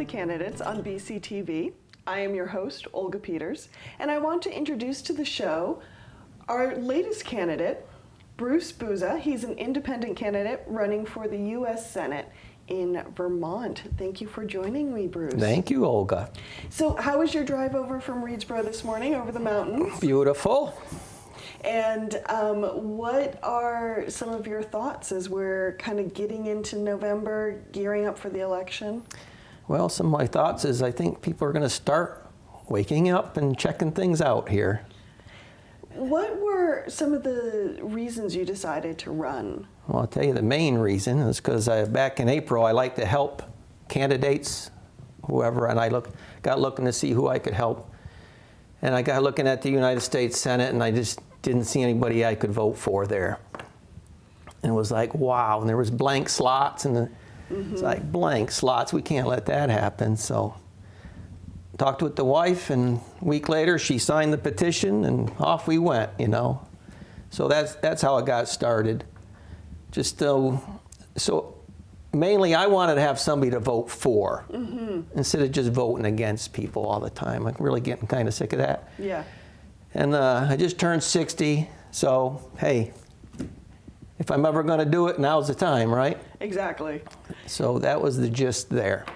Candidates on BCTV. I am your host, Olga Peters, and I want to introduce to the show our latest candidate, Bruce Busa. He's an independent candidate running for the U.S. Senate in Vermont. Thank you for joining me, Bruce. Thank you, Olga. So how was your drive over from Reedsboro this morning, over the mountains? Beautiful. And what are some of your thoughts as we're kind of getting into November, gearing up for the election? Well, some of my thoughts is I think people are going to start waking up and checking things out here. What were some of the reasons you decided to run? Well, I'll tell you the main reason is because back in April, I like to help candidates, whoever, and I got looking to see who I could help. And I got looking at the United States Senate, and I just didn't see anybody I could vote for there. And it was like, wow, and there was blank slots, and it's like, blank slots, we can't let that happen. So talked with the wife, and a week later she signed the petition, and off we went, you know. So that's how it got started. Just so mainly I wanted to have somebody to vote for instead of just voting against people all the time. I'm really getting kind of sick of that. Yeah. And I just turned 60, so hey, if I'm ever going to do it, now's the time, right? Exactly. So that was the gist there.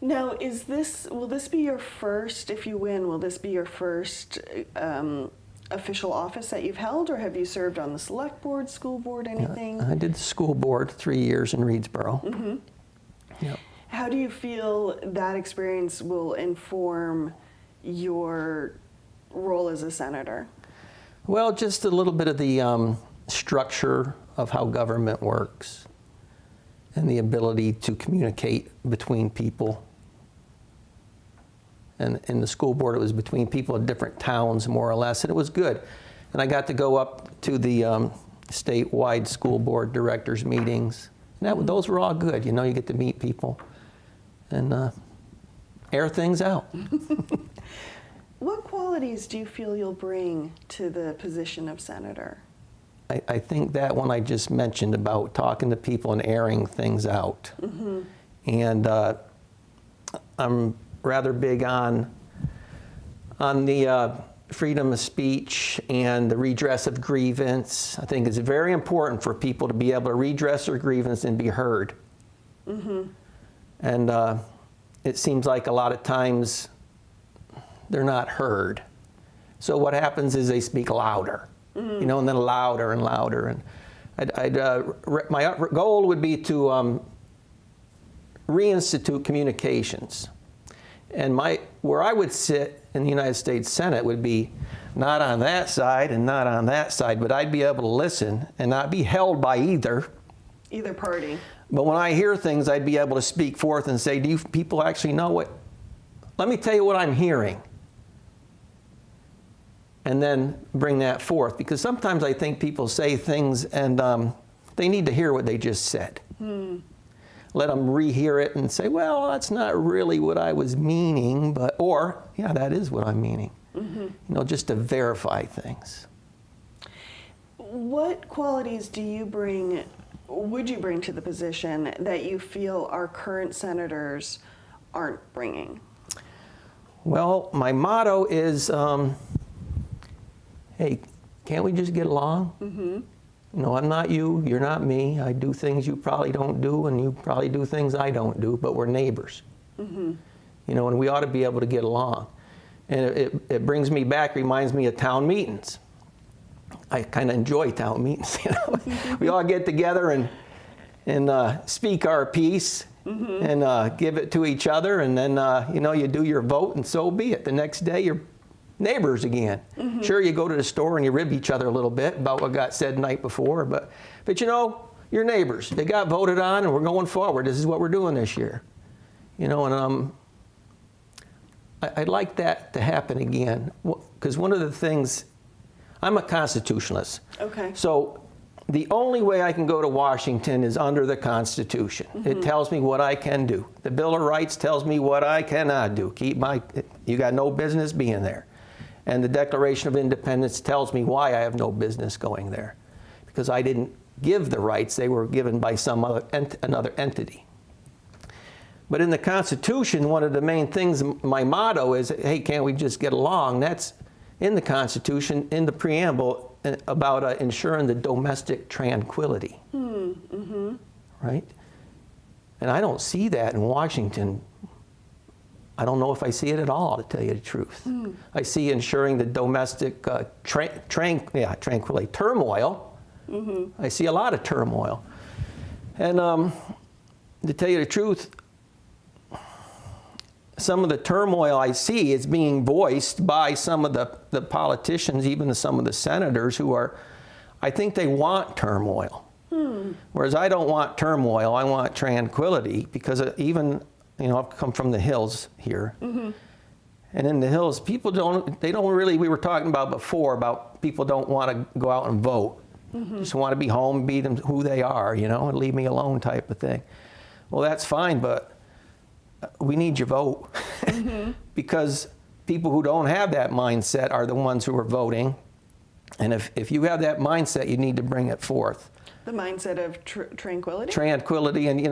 Now, will this be your first, if you win, will this be your first official office that you've held, or have you served on the select board, school board, anything? I did the school board 3 years in Reedsboro. Yep. How do you feel that experience will inform your role as a senator? Well, just a little bit of the structure of how government works and the ability to communicate between people. And in the school board, it was between people in different towns, more or less, and it was good. And I got to go up to the statewide school board directors meetings. And those were all good. You know, you get to meet people and air things out. What qualities do you feel you'll bring to the position of senator? I think that one I just mentioned about talking to people and airing things out. And I'm rather big on the freedom of speech and the redress of grievance. I think it's very important for people to be able to redress their grievance and be heard. And it seems like a lot of times they're not heard. So what happens is they speak louder, you know, and then louder and louder. And my goal would be to reinstitute communications. And where I would sit in the United States Senate would be not on that side and not on that side, but I'd be able to listen and not be held by either party. But when I hear things, I'd be able to speak forth and say, do you people actually know what? Let me tell you what I'm hearing. And then bring that forth. Because sometimes I think people say things and they need to hear what they just said. Let them rehear it and say, well, that's not really what I was meaning, or, yeah, that is what I'm meaning. You know, just to verify things. What qualities would you bring to the position that you feel our current senators aren't bringing? Well, my motto is, hey, can't we just get along? You know, I'm not you, you're not me. I do things you probably don't do, and you probably do things I don't do, but we're neighbors. You know, and we ought to be able to get along. And it brings me back, reminds me of town meetings. I kind of enjoy town meetings, you know. We all get together and speak our piece and give it to each other, and then, you know, you do your vote, and so be it. The next day, you're neighbors again. Sure, you go to the store and you rib each other a little bit about what got said the night before, but you know, you're neighbors. They got voted on, and we're going forward. This is what we're doing this year. You know, and I'd like that to happen again, because one of the things, I'm a constitutionalist. Okay. So the only way I can go to Washington is under the Constitution. It tells me what I can do. The Bill of Rights tells me what I cannot do. You got no business being there. And the Declaration of Independence tells me why I have no business going there. Because I didn't give the rights, they were given by some other another entity. But in the Constitution, one of the main things, my motto is, hey, can't we just get along? That's in the Constitution, in the preamble, about ensuring the domestic tranquility. Mm-hmm. Right? And I don't see that in Washington. I don't know if I see it at all, to tell you the truth. I see ensuring the domestic tranquility, turmoil. Mm-hmm. I see a lot of turmoil. And to tell you the truth, some of the turmoil I see is being voiced by some of the politicians, even some of the senators who are, I think they want turmoil. Whereas I don't want turmoil, I want tranquility, because even, I've come from the hills here. Mm-hmm. And in the hills, people don't really, we were talking about before, about people don't want to go out and vote. Mm-hmm. Just want to be home, be them who they are, and leave me alone type of thing. Well, that's fine, but we need your vote. Mm-hmm. Because people who don't have that mindset are the ones who are voting. And if you have that mindset, you need to bring it forth. The mindset of tranquility? Tranquility, and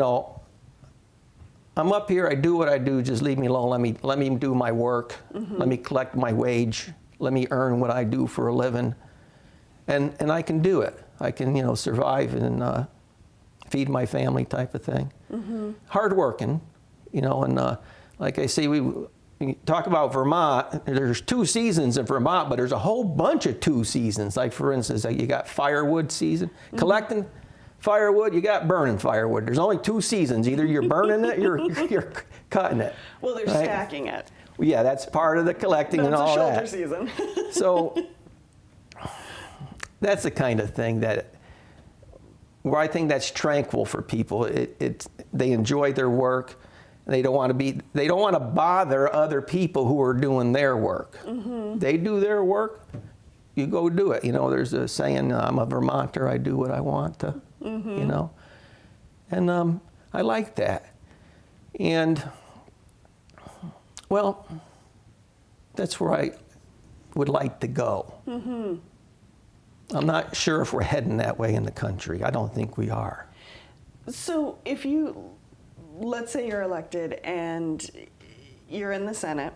I'm up here, I do what I do, just leave me alone, let me do my work, mm-hmm. let me collect my wage, let me earn what I do for a living, and I can do it. I can, survive and feed my family type of thing. Mm-hmm. Hardworking, and like I say, we talk about Vermont, there's 2 seasons in Vermont, but there's a whole bunch of 2 seasons. Like, for instance, you got firewood season, mm-hmm. collecting firewood, you got burning firewood. There's only 2 seasons. Either you're burning it, you're cutting it. Well, they're right? Stacking it. Yeah, that's part of the collecting and all that. That's a shoulder season. So that's the kind of thing where I think that's tranquil for people. They enjoy their work. They don't want to bother other people who are doing their work. Mm-hmm. They do their work, you go do it. There's a saying, I'm a Vermonter, I do what I want to, mm-hmm. And I like that. And, well, that's where I would like to go. Mm-hmm. I'm not sure if we're heading that way in the country. I don't think we are. So let's say you're elected and you're in the Senate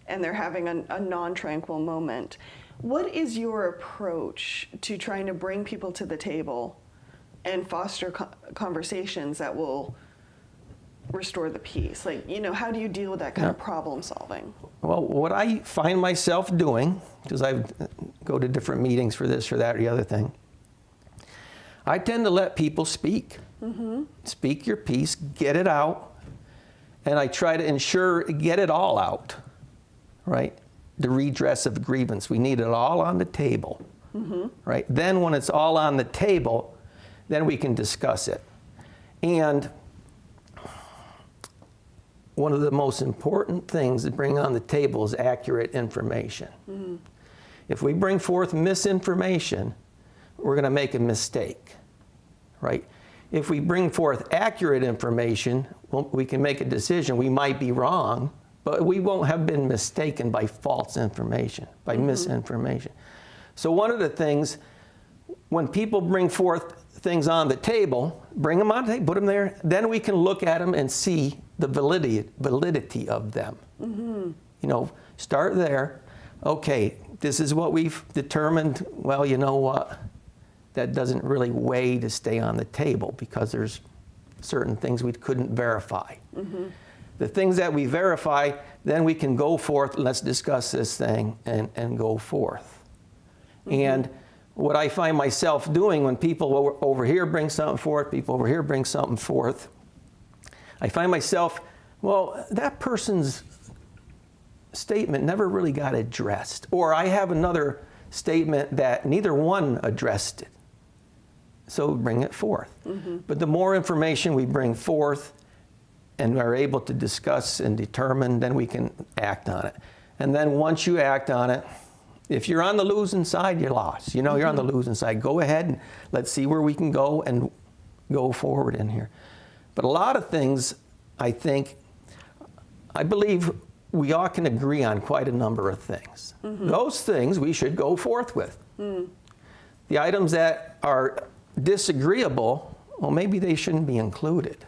and they're having a non-tranquil moment. What is your approach to trying to bring people to the table and foster conversations that will restore the peace? How do you deal with that kind of problem solving? Well, what I find myself doing, because I go to different meetings for this or that or the other thing, I tend to let people speak. Mm-hmm. Speak your piece, get it out, and I try to get it all out, right? The redress of grievance. We need it all on the table, mm-hmm. right? Then when it's all on the table, then we can discuss it. And one of the most important things to bring on the table is accurate information. Mm-hmm. If we bring forth misinformation, we're going to make a mistake, right? If we bring forth accurate information, we can make a decision. We might be wrong, but we won't have been mistaken by false information, by mm-hmm. misinformation. So one of the things, when people bring forth things on the table, bring them on the table, put them there, then we can look at them and see the validity of them. Mm-hmm. Start there. Okay, this is what we've determined. Well, you know what? That doesn't really weigh to stay on the table because there's certain things we couldn't verify. Mm-hmm. The things that we verify, then we can go forth, let's discuss this thing and go forth. Mm-hmm. And what I find myself doing when people over here bring something forth, people over here bring something forth, I find myself, well, that person's statement never really got addressed. Or I have another statement that neither one addressed it. So bring it forth. Mm-hmm. But the more information we bring forth and are able to discuss and determine, then we can act on it. And then once you act on it, if you're on the losing side, you're lost. You're on the losing side. Go ahead and let's see where we can go and go forward in here. But a lot of things, I believe we all can agree on quite a number of things. Mm-hmm. Those things we should go forth with. Mm. The items that are disagreeable, well, maybe they shouldn't be included.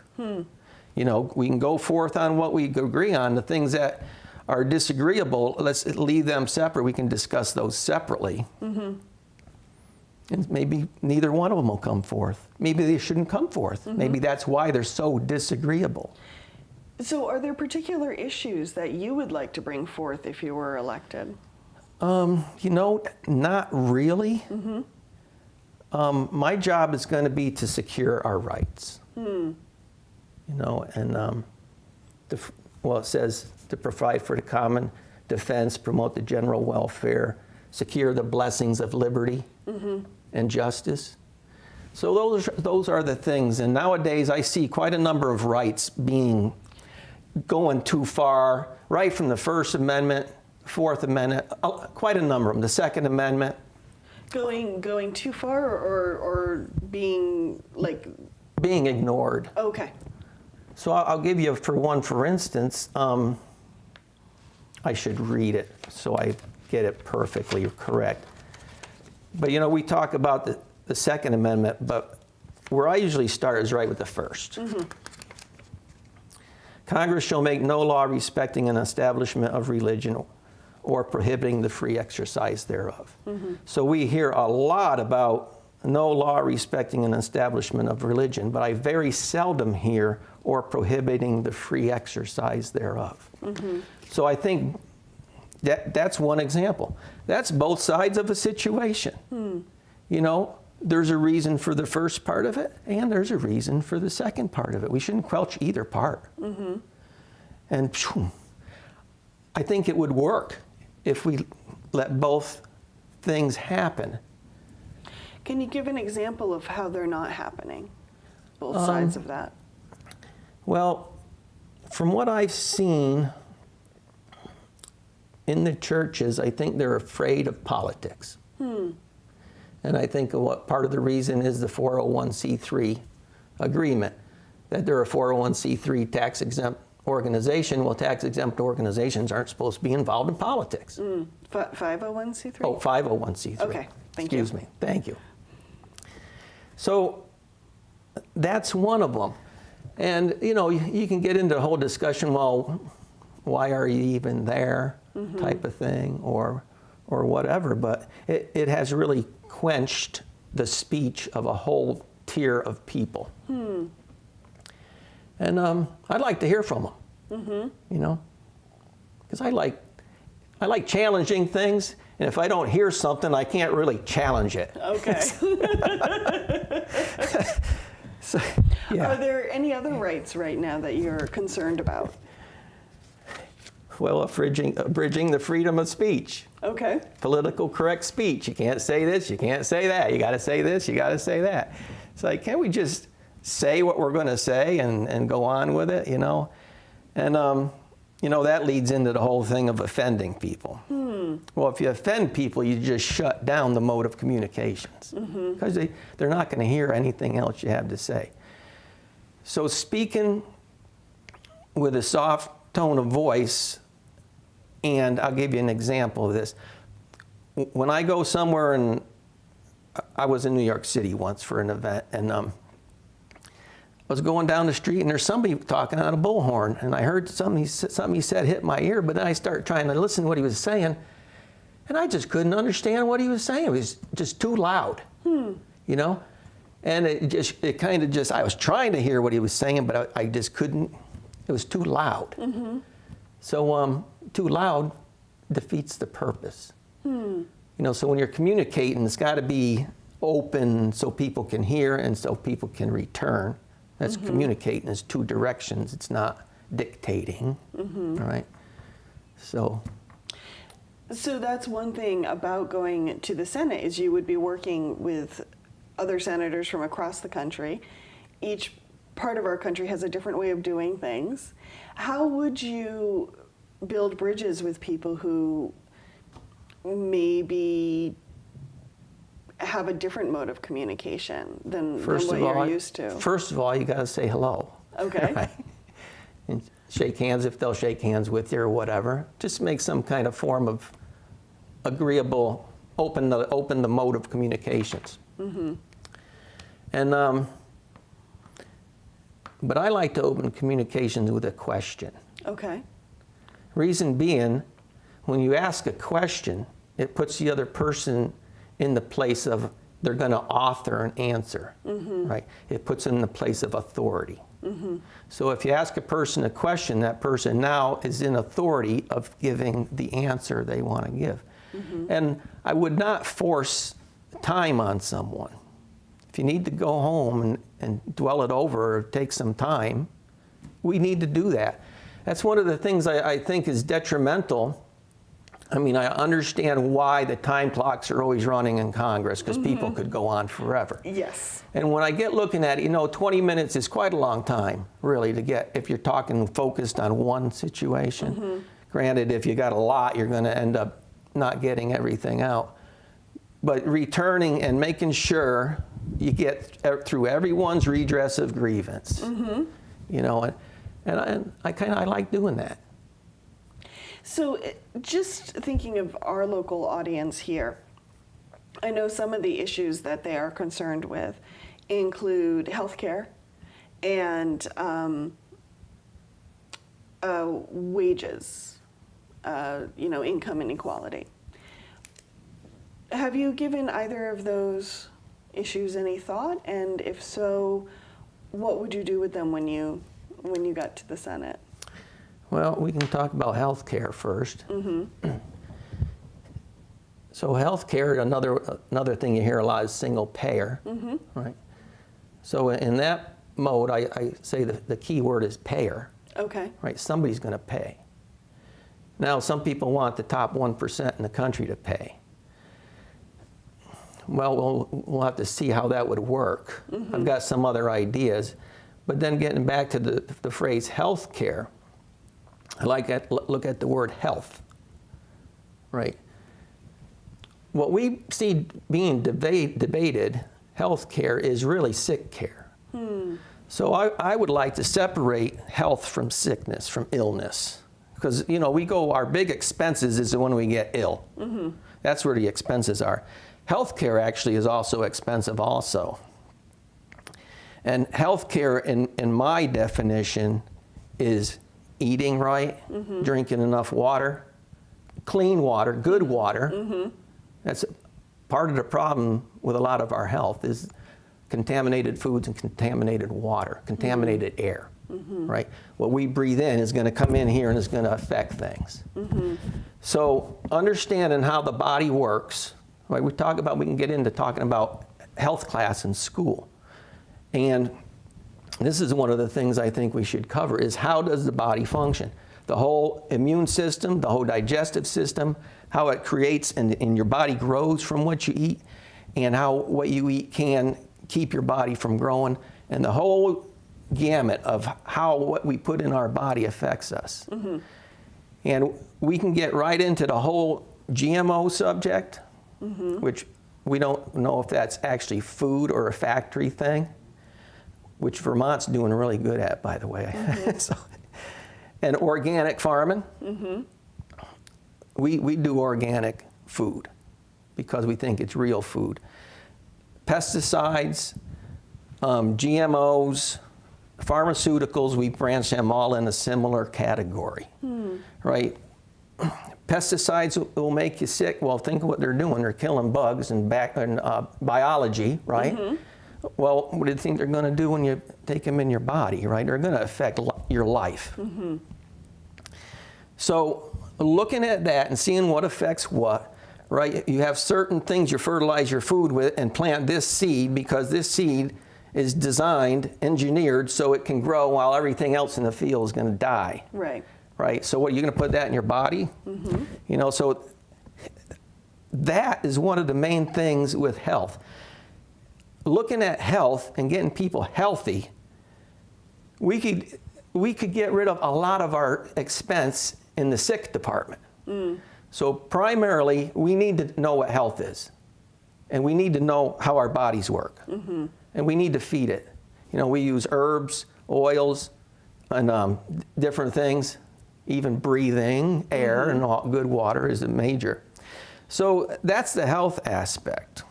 You know, we can go forth on what we agree on. The things that are disagreeable, let's leave them separate. We can discuss those separately. Mm-hmm. And maybe neither one of them will come forth. Maybe they shouldn't come forth. Mm-hmm. Maybe that's why they're so disagreeable. So are there particular issues that you would like to bring forth if you were elected? You know, not really. Mm-hmm. My job is going to be to secure our rights. You know, and it says to provide for the common defense, promote the general welfare, secure the blessings of liberty and justice. So those are the things. And nowadays I see quite a number of rights going too far, right from the First Amendment, Fourth Amendment, quite a number of them, the Second Amendment. Going too far or being like... Being ignored. Okay. So I'll give you, for instance, I should read it so I get it perfectly correct. But you know, we talk about the Second Amendment, but where I usually start is right with the first. Mm-hmm. Congress shall make no law respecting an establishment of religion or prohibiting the free exercise thereof. Mm-hmm. So we hear a lot about no law respecting an establishment of religion, but I very seldom hear or prohibiting the free exercise thereof. Mm-hmm. So I think that's one example. That's both sides of a situation. You know, there's a reason for the first part of it, and there's a reason for the second part of it. We shouldn't quelch either part. Mm-hmm. And I think it would work if we let both things happen. Can you give an example of how they're not happening? Both sides of that. Well, from what I've seen in the churches, I think they're afraid of politics. And I think what part of the reason is the 401c3 agreement, that they're a 401c3 tax-exempt organization. Well, tax-exempt organizations aren't supposed to be involved in politics. 501c3? Oh, 501c3. Okay, thank you. Excuse me, thank you. So that's one of them. And, you know, you can get into the whole discussion, well, why are you even there, type of thing, or whatever. But it has really quenched the speech of a whole tier of people. And I'd like to hear from them, you know, because I like challenging things, and if I don't hear something, I can't really challenge it. Okay. So, yeah. Are there any other rights right now that you're concerned about? Well, abridging the freedom of speech. Okay. Political correct speech. You can't say this, you can't say that. You got to say this, you got to say that. It's like, can't we just say what we're going to say and go on with it, you know? And, you know, that leads into the whole thing of offending people. Well, if you offend people, you just shut down the mode of communications because they're not going to hear anything else you have to say. So speaking with a soft tone of voice, and I'll give you an example of this. When I go somewhere, and I was in New York City once for an event, and I was going down the street, and there's somebody talking on a bullhorn, and I heard something he said hit my ear, but then I started trying to listen to what he was saying, and I just couldn't understand what he was saying. It was just too loud, you know? And it kind of just, I was trying to hear what he was saying, but I just couldn't, it was too loud. So too loud defeats the purpose. You know, so when you're communicating, it's got to be open so people can hear and so people can return. That's communicating is two directions. It's not dictating, all right? So that's one thing about going to the Senate is you would be working with other senators from across the country. Each part of our country has a different way of doing things. How would you build bridges with people who maybe have a different mode of communication than what you're used to? First of all, you got to say hello. Okay. Right? And shake hands if they'll shake hands with you or whatever. Just make some kind of form of agreeable, open the mode of communications. And but I like to open communications with a question. Okay. Reason being, when you ask a question, it puts the other person in the place of they're going to author an answer, right? It puts them in the place of authority. So if you ask a person a question, that person now is in authority of giving the answer they want to give. And I would not force time on someone. If you need to go home and dwell it over or take some time, we need to do that. That's one of the things I think is detrimental. I mean, I understand why the time clocks are always running in Congress, because people could go on forever. Yes. And when I get looking at it, 20 minutes is quite a long time, really, to get, if you're talking focused on one situation. Granted, if you got a lot, you're going to end up not getting everything out. But returning and making sure you get through everyone's redress of grievance. And I like doing that. So just thinking of our local audience here, I know some of the issues that they are concerned with include healthcare and wages, income inequality. Have you given either of those issues any thought? And if so, what would you do with them when you got to the Senate? Well, we can talk about health care first. So health care, another thing you hear a lot is single payer, right? So in that mode, I say the key word is payer. Okay. Right, somebody's going to pay. Now, some people want the top 1% in the country to pay. Well, we'll have to see how that would work. I've got some other ideas. But then getting back to the phrase health care, I look at the word health, right? What we see being debated, health care, is really sick care. So I would like to separate health from sickness, from illness. Because, our big expenses is when we get ill. That's where the expenses are. Health care actually is also expensive also. And health care, in my definition, is eating right, drinking enough water, clean water, good water. That's part of the problem with a lot of our health is contaminated foods and contaminated water, contaminated air, right? What we breathe in is going to come in here and is going to affect things. So understanding how the body works, right? We can get into talking about health class in school. And this is one of the things I think we should cover is how does the body function? The whole immune system, the whole digestive system, how it creates and your body grows from what you eat, and how what you eat can keep your body from growing, and the whole gamut of how what we put in our body affects us. And we can get right into the whole GMO subject, which we don't know if that's actually food or a factory thing, which Vermont's doing really good at, by the way. And organic farming. We do organic food because we think it's real food. Pesticides, GMOs, pharmaceuticals, we branch them all in a similar category, right? Pesticides will make you sick. Well, think of what they're doing. They're killing bugs and biology, right? Well, what do you think they're going to do when you take them in your body, right? They're going to affect your life. So looking at that and seeing what affects what, right? You have certain things you fertilize your food with and plant this seed because this seed is designed, engineered, so it can grow while everything else in the field is going to die. Right? So what, are you going to put that in your body? So that is one of the main things with health. Looking at health and getting people healthy, we could get rid of a lot of our expense in the sick department. So primarily, we need to know what health is. And we need to know how our bodies work. And we need to feed it. We use herbs, oils, and different things. Even breathing air and good water is a major. So that's the health aspect.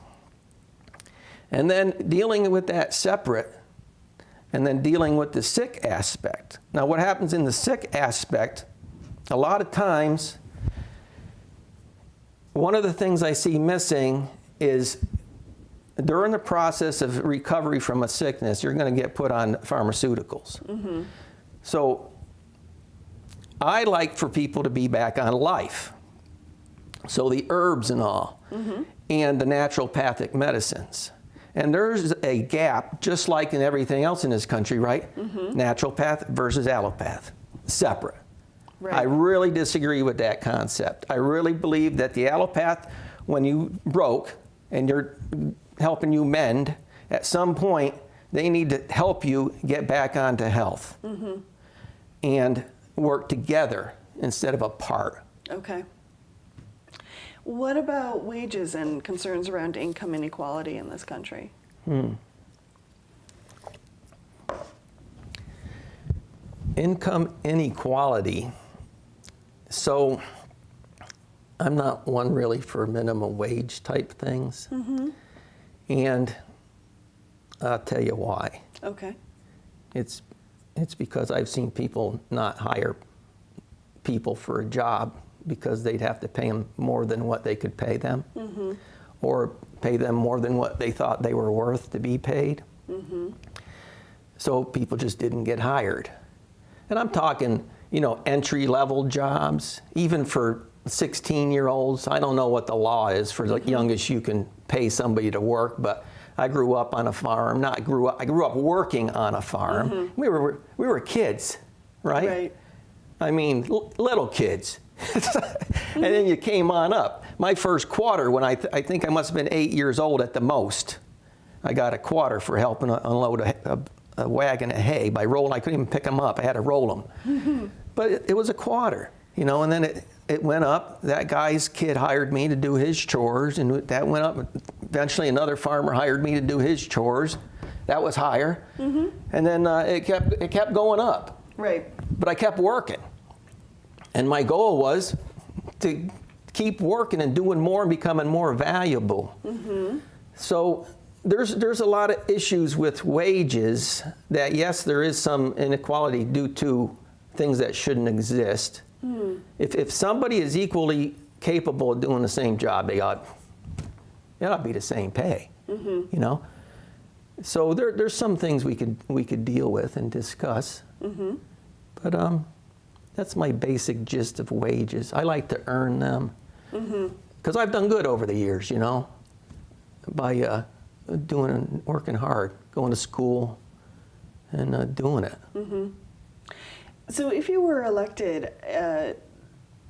And then dealing with that separate, and then dealing with the sick aspect. Now, what happens in the sick aspect, a lot of times, one of the things I see missing is during the process of recovery from a sickness, you're going to get put on pharmaceuticals. Mm-hmm. So I like for people to be back on life. So the herbs and all, mm-hmm. and the naturopathic medicines. And there's a gap, just like in everything else in this country, right? Mm-hmm. Naturopath versus allopath, separate. Right. I really disagree with that concept. I really believe that the allopath, when you broke and you're helping you mend, at some point they need to help you get back onto health, mm-hmm. and work together instead of apart. Okay. What about wages and concerns around income inequality in this country? Income inequality. So I'm not one really for minimum wage type things. Mm-hmm. And I'll tell you why. Okay. It's because I've seen people not hire people for a job because they'd have to pay them more than what they could pay them, mm-hmm. or pay them more than what they thought they were worth to be paid. Mm-hmm. So people just didn't get hired. And I'm talking, entry-level jobs, even for 16-year-olds. I don't know what the law is for the mm-hmm. youngest you can pay somebody to work, but I grew up on a farm. I grew up working on a farm. Mm-hmm. We were kids, right? Right. I mean, little kids. And then you came on up. My first quarter, when I think I must have been 8 years old at the most, I got a quarter for helping unload a wagon of hay by rolling. I couldn't even pick them up. I had to roll them. Mm-hmm. But it was a quarter, and then it went up. That guy's kid hired me to do his chores, and that went up. Eventually another farmer hired me to do his chores. That was higher. Mm-hmm. And then it kept going up. Right. But I kept working. And my goal was to keep working and doing more and becoming more valuable. Mm-hmm. So there's a lot of issues with wages that, yes, there is some inequality due to things that shouldn't exist. Mm. If somebody is equally capable of doing the same job, it ought to be the same pay. Mm-hmm. So there's some things we could deal with and discuss. Mm-hmm. But that's my basic gist of wages. I like to earn them because I've done good over the years, by working hard, going to school, and doing it. Mm-hmm. So if you were elected,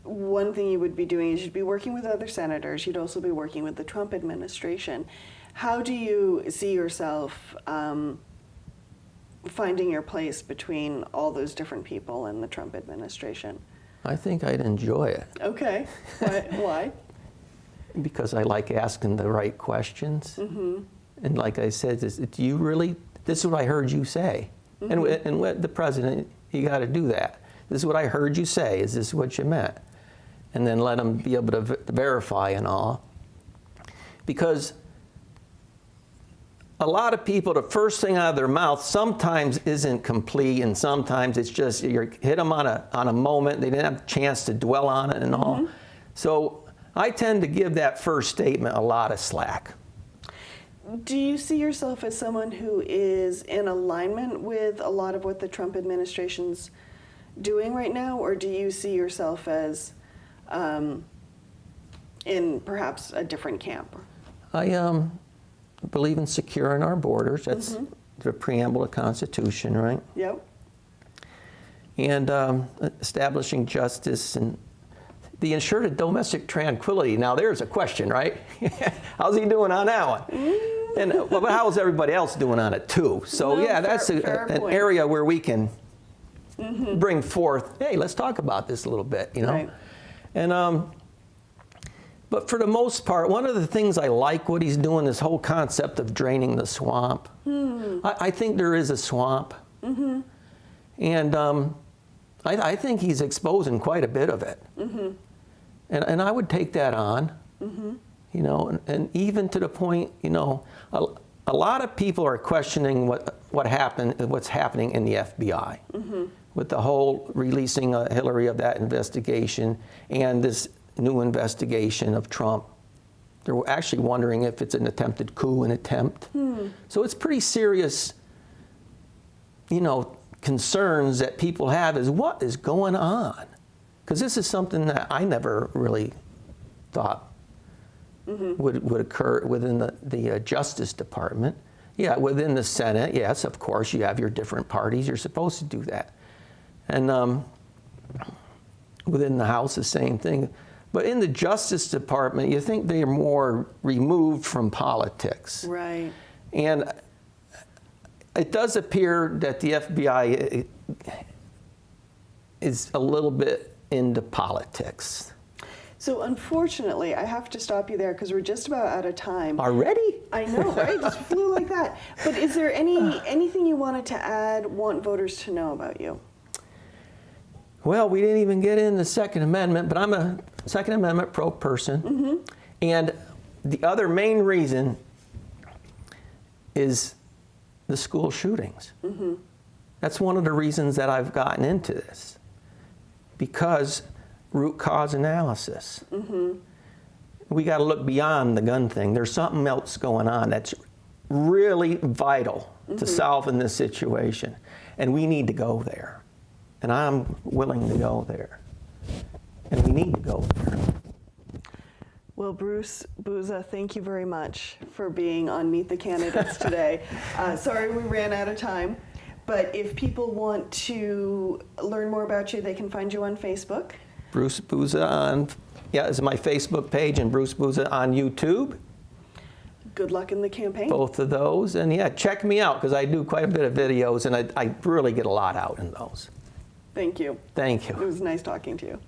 one thing you would be doing is you'd be working with other senators. You'd also be working with the Trump administration. How do you see yourself finding your place between all those different people in the Trump administration? I think I'd enjoy it. Okay. Why? Because I like asking the right questions. Mm-hmm. And like I said, this is what I heard you say. Mm-hmm. And with the president, you got to do that. This is what I heard you say. Is this what you meant? And then let them be able to verify and all. Because a lot of people, the first thing out of their mouth sometimes isn't complete, and sometimes it's just you hit them on a moment. They didn't have a chance to dwell on it and all. Mm-hmm. So I tend to give that first statement a lot of slack. Do you see yourself as someone who is in alignment with a lot of what the Trump administration's doing right now, or do you see yourself as in perhaps a different camp? I believe in securing our borders. That's the preamble of the Constitution, right? Yep. And establishing justice and the ensured domestic tranquility. Now there's a question, right? How's he doing on that one? And but how's everybody else doing on it too? So that's an area where we can bring forth, hey, let's talk about this a little bit, Right. And but for the most part, one of the things I like what he's doing, this whole concept of draining the swamp. I think there is a swamp. Mm-hmm. And I think he's exposing quite a bit of it. Mm-hmm. And I would take that on, and even to the point, a lot of people are questioning what's happening in the FBI with the whole releasing Hillary of that investigation and this new investigation of Trump. They're actually wondering if it's an attempted coup, an attempt. So it's pretty serious, concerns that people have is what is going on? Because this is something that I never really thought would occur within the Justice Department. Yeah, within the Senate, yes, of course, you have your different parties. You're supposed to do that. And within the House, the same thing. But in the Justice Department, you think they're more removed from politics. Right. And it does appear that the FBI is a little bit into politics. So unfortunately, I have to stop you there because we're just about out of time. Already? I know, right? Just flew like that. But is there anything you wanted to add, want voters to know about you? Well, we didn't even get in the Second Amendment, but I'm a Second Amendment pro person. And the other main reason is the school shootings. That's one of the reasons that I've gotten into this, because root cause analysis. We got to look beyond the gun thing. There's something else going on that's really vital to solving this situation, and we need to go there. And I'm willing to go there, and we need to go there. Well, Bruce Busa, thank you very much for being on Meet the Candidates today. Sorry we ran out of time, but if people want to learn more about you, they can find you on Facebook. Bruce Busa is my Facebook page, and Bruce Busa on YouTube. Good luck in the campaign. Both of those, and yeah, check me out because I do quite a bit of videos, and I really get a lot out in those. Thank you. Thank you. It was nice talking to you.